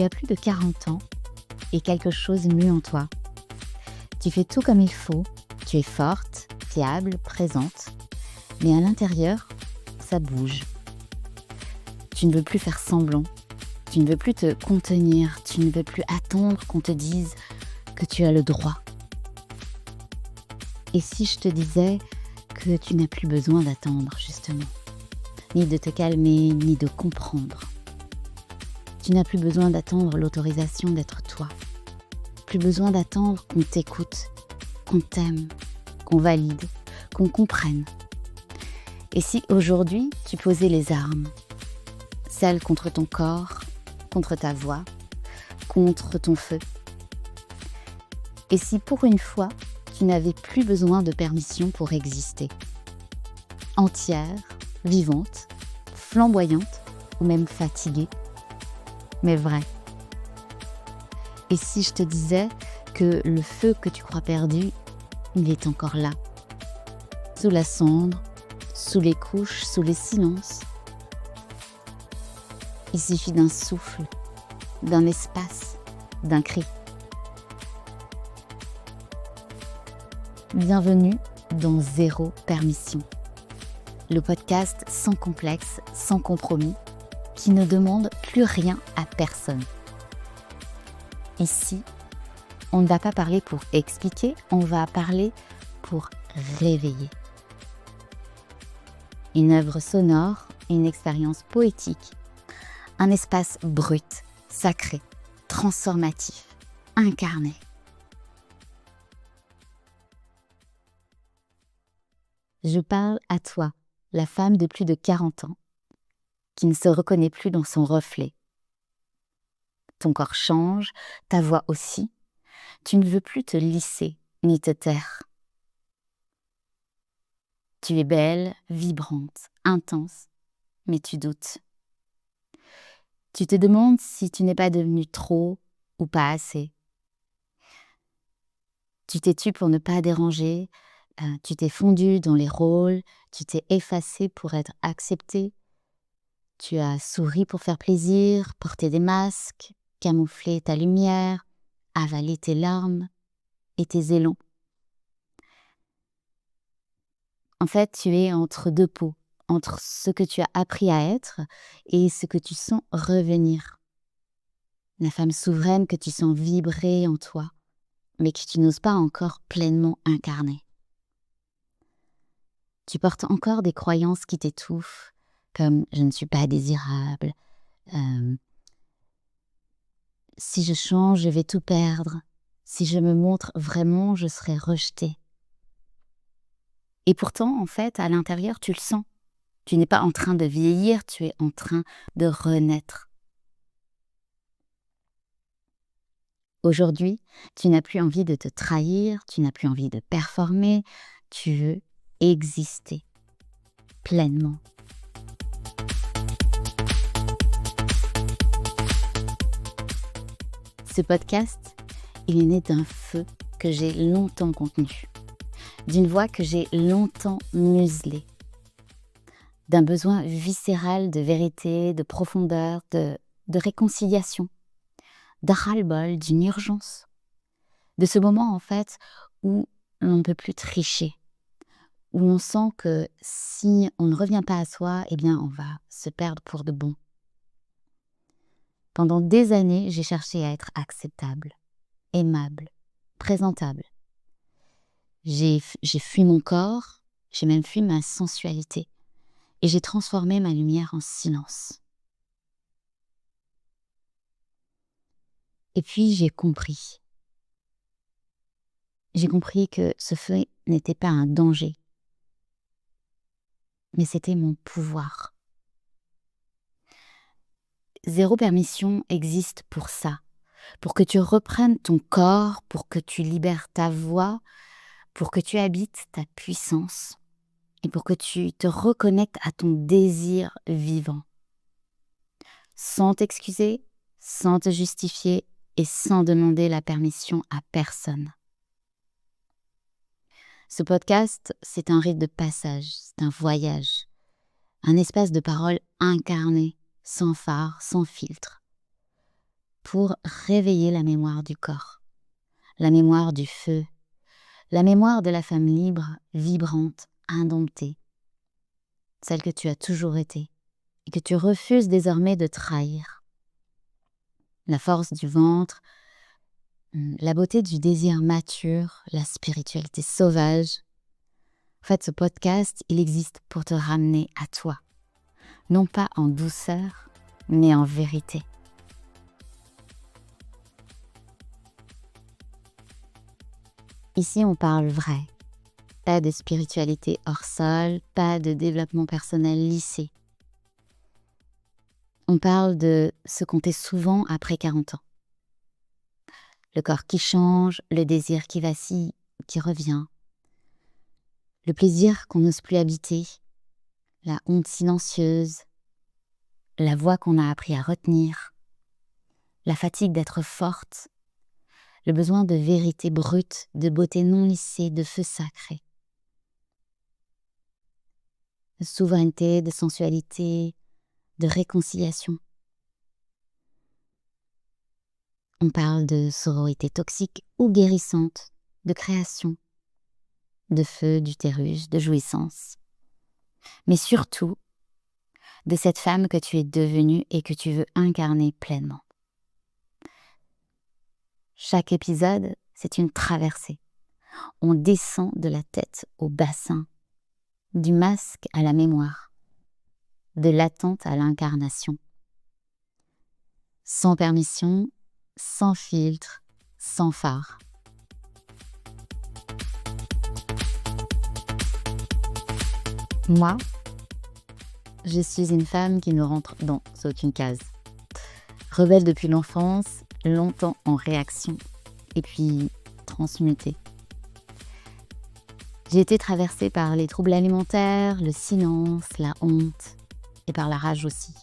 Tu as plus de 40 ans et quelque chose mue en toi. Tu fais tout comme il faut, tu es forte, fiable, présente, mais à l'intérieur, ça bouge. Tu ne veux plus faire semblant, tu ne veux plus te contenir, tu ne veux plus attendre qu'on te dise que tu as le droit. Et si je te disais que tu n'as plus besoin d'attendre, justement, ni de te calmer, ni de comprendre. Tu n'as plus besoin d'attendre l'autorisation d'être toi. Plus besoin d'attendre qu'on t'écoute, qu'on t'aime, qu'on valide, qu'on comprenne. Et si aujourd'hui tu posais les armes, celles contre ton corps, contre ta voix, contre ton feu? Et si pour une fois tu n'avais plus besoin de permission pour exister? Entière, vivante, flamboyante ou même fatiguée, mais vraie. Et si je te disais que le feu que tu crois perdu, il est encore là, sous la cendre, sous les couches, sous les silences. Il suffit d'un souffle, d'un espace, d'un cri. Bienvenue dans Zéro Permission, le podcast sans complexe, sans compromis, qui ne demande plus rien à personne. Ici, on ne va pas parler pour expliquer, on va parler pour réveiller. Une œuvre sonore, une expérience poétique, un espace brut, sacré, transformatif, incarné. Je parle à toi, la femme de plus de 40 ans, qui ne se reconnaît plus dans son reflet. Ton corps change, ta voix aussi. Tu ne veux plus te lisser, ni te taire. Tu es belle, vibrante, intense, mais tu doutes. Tu te demandes si tu n'es pas devenue trop ou pas assez. Tu t'es tue pour ne pas déranger, tu t'es fondue dans les rôles, tu t'es effacée pour être acceptée. Tu as souri pour faire plaisir, porté des masques, camouflé ta lumière, avalé tes larmes et tes élans. En fait, tu es entre deux pots, entre ce que tu as appris à être et ce que tu sens revenir. La femme souveraine que tu sens vibrer en toi, mais que tu n'oses pas encore pleinement incarner. Tu portes encore des croyances qui t'étouffent, comme « je ne suis pas désirable », si je change, je vais tout perdre. Si je me montre vraiment, je serai rejetée. Et pourtant, en fait, à l'intérieur, tu le sens. Tu n'es pas en train de vieillir, tu es en train de renaître. Aujourd'hui, tu n'as plus envie de te trahir, tu n'as plus envie de performer, tu veux exister pleinement. Ce podcast, il est né d'un feu que j'ai longtemps contenu, d'une voix que j'ai longtemps muselée, d'un besoin viscéral de vérité, de profondeur, de réconciliation, d'un ras-le-bol, d'une urgence, de ce moment en fait où on ne peut plus tricher, où on sent que si on ne revient pas à soi, eh bien on va se perdre pour de bon. Pendant des années, j'ai cherché à être acceptable, aimable, présentable. J'ai fui mon corps, j'ai même fui ma sensualité et j'ai transformé ma lumière en silence. Et puis j'ai compris. J'ai compris que ce feu n'était pas un danger, mais c'était mon pouvoir. Zéro Permission existe pour ça, pour que tu reprennes ton corps, pour que tu libères ta voix, pour que tu habites ta puissance et pour que tu te reconnectes à ton désir vivant. Sans t'excuser, sans te justifier et sans demander la permission à personne. Ce podcast, c'est un rite de passage, c'est un voyage, un espace de parole incarné, sans phare, sans filtre. pour réveiller la mémoire du corps, la mémoire du feu, la mémoire de la femme libre, vibrante, indomptée, celle que tu as toujours été et que tu refuses désormais de trahir. La force du ventre, la beauté du désir mature, la spiritualité sauvage. En fait, ce podcast, il existe pour te ramener à toi, non pas en douceur, mais en vérité. Ici, on parle vrai. Pas de spiritualité hors sol, pas de développement personnel lissé. On parle de se compter souvent après 40 ans. Le corps qui change, le désir qui vacille, qui revient. Le plaisir qu'on n'ose plus habiter, la honte silencieuse, la voix qu'on a appris à retenir, la fatigue d'être forte, le besoin de vérité brute, de beauté non lissée, de feu sacré. De souveraineté, de sensualité, de réconciliation. On parle de sororité toxique ou guérissante, de création, de feu, d'utérus, de jouissance. Mais surtout, de cette femme que tu es devenue et que tu veux incarner pleinement. Chaque épisode, c'est une traversée. On descend de la tête au bassin, du masque à la mémoire, de l'attente à l'incarnation. Sans permission, sans filtre, sans phare. Moi, je suis une femme qui ne rentre dans aucune case. Rebelle depuis l'enfance, longtemps en réaction, et puis transmutée. J'ai été traversée par les troubles alimentaires, le silence, la honte, et par la rage aussi.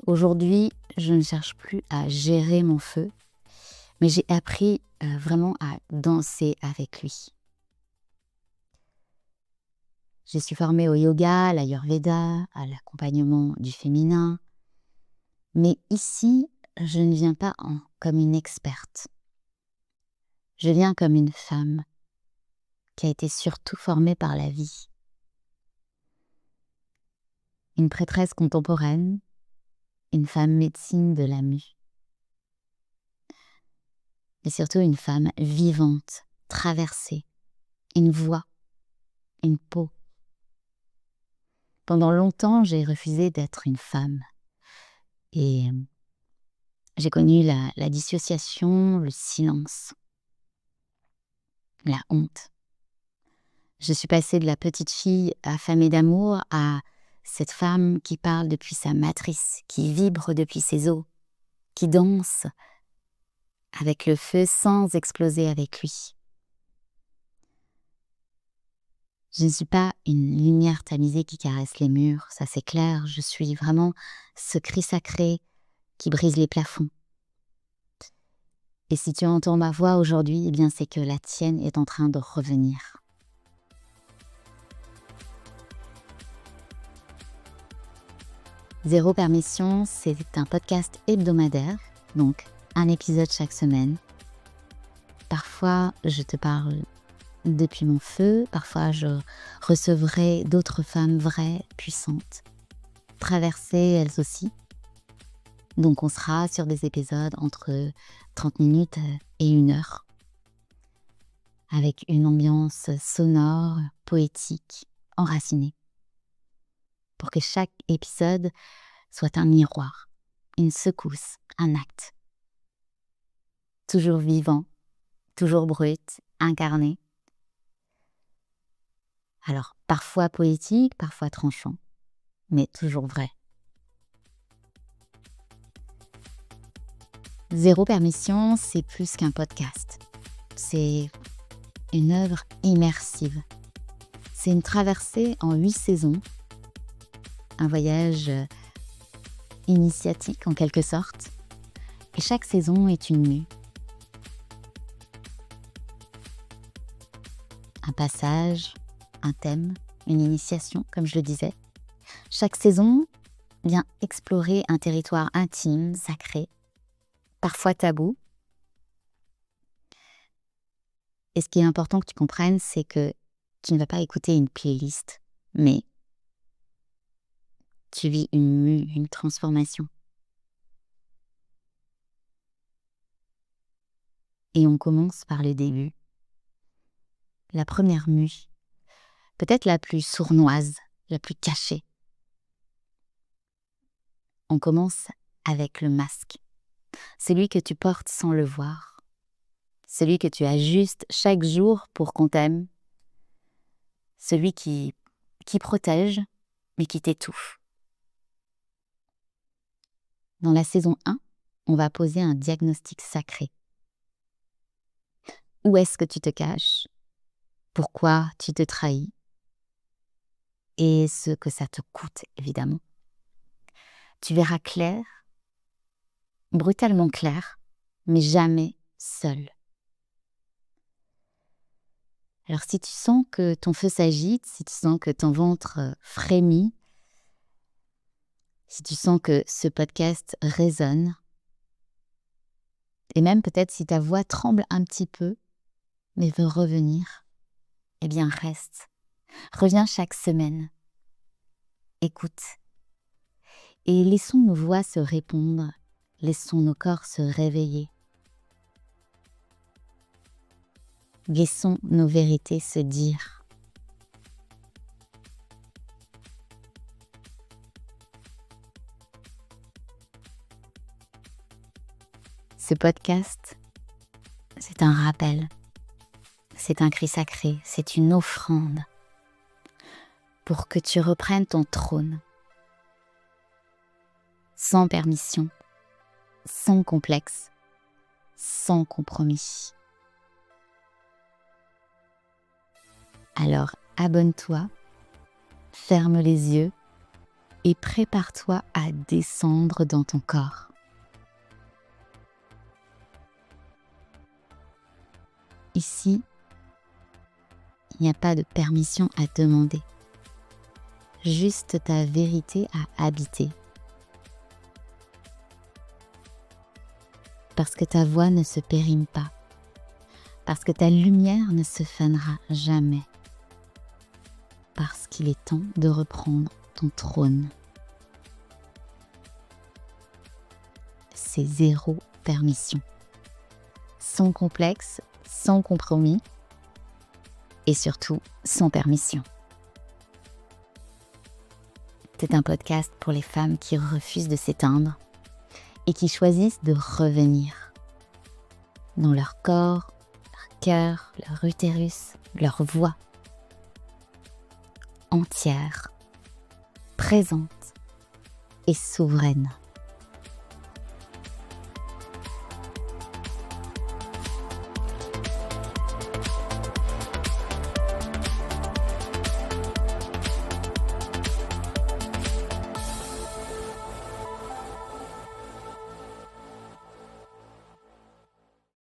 Aujourd'hui, je ne cherche plus à gérer mon feu, mais j'ai appris vraiment à danser avec lui. Je suis formée au yoga, à l'ayurveda, à l'accompagnement du féminin. Mais ici, je ne viens pas comme une experte. Je viens comme une femme qui a été surtout formée par la vie. Une prêtresse contemporaine, une femme médecine de la mue. Et surtout une femme vivante, traversée, une voix, une peau. Pendant longtemps, j'ai refusé d'être une femme. Et j'ai connu la dissociation, le silence, la honte. Je suis passée de la petite fille affamée d'amour à cette femme qui parle depuis sa matrice, qui vibre depuis ses os, qui danse avec le feu sans exploser avec lui. Je ne suis pas une lumière tamisée qui caresse les murs, ça c'est clair. Je suis vraiment ce cri sacré qui brise les plafonds. Et si tu entends ma voix aujourd'hui, eh bien c'est que la tienne est en train de revenir. Zéro permission, c'est un podcast hebdomadaire, donc un épisode chaque semaine. Parfois, je te parle depuis mon feu, parfois je recevrai d'autres femmes vraies, puissantes, traversées elles aussi. Donc on sera sur des épisodes entre 30 minutes et 1 heure, avec une ambiance sonore, poétique, enracinée, pour que chaque épisode soit un miroir, une secousse, un acte. Toujours vivant, toujours brut, incarné. Alors, parfois poétique, parfois tranchant, mais toujours vrai. Zéro permission, c'est plus qu'un podcast. C'est une œuvre immersive. C'est une traversée en 8 saisons, un voyage initiatique en quelque sorte, et chaque saison est une mue. Un passage, un thème, une initiation, comme je le disais. Chaque saison vient explorer un territoire intime, sacré, parfois tabou. Et ce qui est important que tu comprennes, c'est que tu ne vas pas écouter une playlist, mais tu vis une mue, une transformation. Et on commence par le début. La première mue, peut-être la plus sournoise, la plus cachée. On commence avec le masque, celui que tu portes sans le voir, celui que tu ajustes chaque jour pour qu'on t'aime, celui qui protège, mais qui t'étouffe. Dans la saison 1, on va poser un diagnostic sacré. Où est-ce que tu te caches? Pourquoi tu te trahis? Et ce que ça te coûte, évidemment. Tu verras clair, brutalement clair, mais jamais seul. Alors si tu sens que ton feu s'agite, si tu sens que ton ventre frémit, si tu sens que ce podcast résonne, et même peut-être si ta voix tremble un petit peu, mais veut revenir, eh bien reste. Reviens chaque semaine. Écoute. Et laissons nos voix se répondre, laissons nos corps se réveiller. Laissons nos vérités se dire. Ce podcast, c'est un rappel, c'est un cri sacré, c'est une offrande pour que tu reprennes ton trône, sans permission, sans complexe, sans compromis. Alors abonne-toi, ferme les yeux et prépare-toi à descendre dans ton corps. Ici, il n'y a pas de permission à demander, juste ta vérité à habiter. Parce que ta voix ne se périme pas, parce que ta lumière ne se fanera jamais, parce qu'il est temps de reprendre ton trône. C'est zéro permission, sans complexe, sans compromis et surtout sans permission. C'est un podcast pour les femmes qui refusent de s'éteindre et qui choisissent de revenir dans leur corps, leur cœur, leur utérus, leur voix, entière, présente et souveraine.